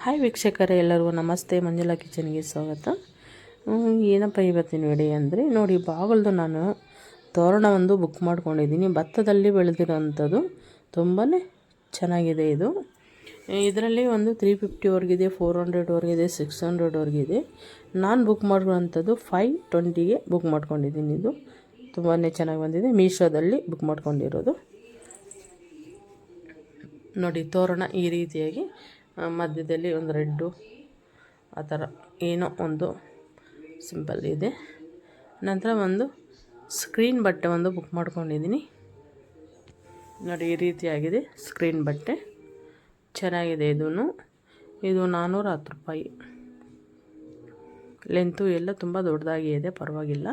Hi ವೀಕ್ಷಕರೇ, ಎಲ್ಲರಿಗೂ ನಮಸ್ತೆ. ಮಂಜುಳಾ ಕಿಚನ್ಗೆ ಸ್ವಾಗತ. ಏನಪ್ಪ ಇವತ್ತಿನ ವಿಡಿಯೋ ಅಂದರೆ ನೋಡಿ, ಬಾಗಿಲ್ದು ನಾನು ತೋರಣ ಒಂದು ಬುಕ್ ಮಾಡ್ಕೊಂಡಿದ್ದೀನಿ. ಭತ್ತದಲ್ಲಿ ಬೆಳೆದಿರೋವಂಥದ್ದು ತುಂಬಾ ಚೆನ್ನಾಗಿದೆ. ಇದರಲ್ಲಿ ಒಂದು 350ವರೆಗಿದೆ, 400ವರೆಗಿದೆ, 600ವರೆಗಿದೆ. ನಾನು ಬುಕ್ ಮಾಡಿರೋವಂಥದ್ದು 520ಗೆ ಬುಕ್ ಮಾಡ್ಕೊಂಡಿದ್ದೀನಿ. ಇದು ತುಂಬಾ ಚೆನ್ನಾಗಿ ಬಂದಿದೆ. ಮೀಶೋದಲ್ಲಿ ಬುಕ್ ಮಾಡ್ಕೊಂಡಿರೋದು. ನೋಡಿ, ತೋರಣ ಈ ರೀತಿಯಾಗಿ ಮಧ್ಯದಲ್ಲಿ ಒಂದು ರೆಡ್ಡು ಆ ಥರ ಏನೋ ಒಂದು ಸಿಂಪಲ್ ಇದೆ. ನಂತರ ಒಂದು ಸ್ಕ್ರೀನ್ ಬಟ್ಟೆ ಒಂದು ಬುಕ್ ಮಾಡ್ಕೊಂಡಿದ್ದೀನಿ. ನೋಡಿ, ಈ ರೀತಿಯಾಗಿದೆ ಸ್ಕ್ರೀನ್ ಬಟ್ಟೆ, ಚೆನ್ನಾಗಿದೆ. ಇದು 410 ರೂಪಾಯಿ. ಲೆಂತು ಎಲ್ಲ ತುಂಬ ದೊಡ್ಡದಾಗಿ ಇದೆ, ಪರವಾಗಿಲ್ಲ.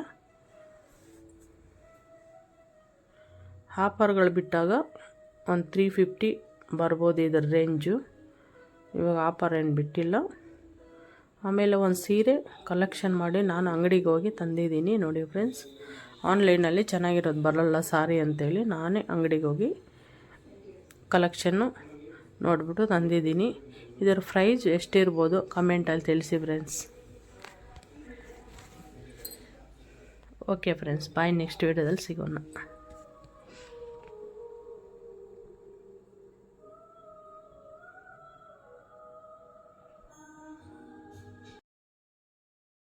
ಆಫರ್ಗಳು ಬಿಟ್ಟಾಗ ಒಂದು 350 ಬರ್ಬೋದು ಇದರ ರೇಂಜು. ಇವಾಗ ಆಫರ್ ಏನು ಬಿಟ್ಟಿಲ್ಲ. ಆಮೇಲೆ ಒಂದು ಸೀರೆ ಕಲೆಕ್ಷನ್ ಮಾಡಿ ನಾನು ಅಂಗಡಿಗೆ ಹೋಗಿ ತಂದಿದ್ದೀನಿ. ನೋಡಿ ಫ್ರೆಂಡ್ಸ್, ಆನ್ಲೈನಲ್ಲಿ ಚೆನ್ನಾಗಿರೋದು ಬರಲ್ಲ ಸಾರಿ ಅಂತೇಳಿ ನಾನೇ ಅಂಗಡಿಗೆ ಹೋಗಿ ಕಲೆಕ್ಷನ್ನು ನೋಡಿಬಿಟ್ಟು ತಂದಿದ್ದೀನಿ. ಇದರ ಪ್ರೈಸ್ ಎಷ್ಟಿರ್ಬೋದು ಕಮೆಂಟಲ್ಲಿ ತಿಳಿಸಿ ಫ್ರೆಂಡ್ಸ್. ಓಕೆ ಫ್ರೆಂಡ್ಸ್, ಬಾಯ್. ನೆಕ್ಸ್ಟ್ ವೀಡಿಯೋದಲ್ಲಿ ಸಿಗೋಣ.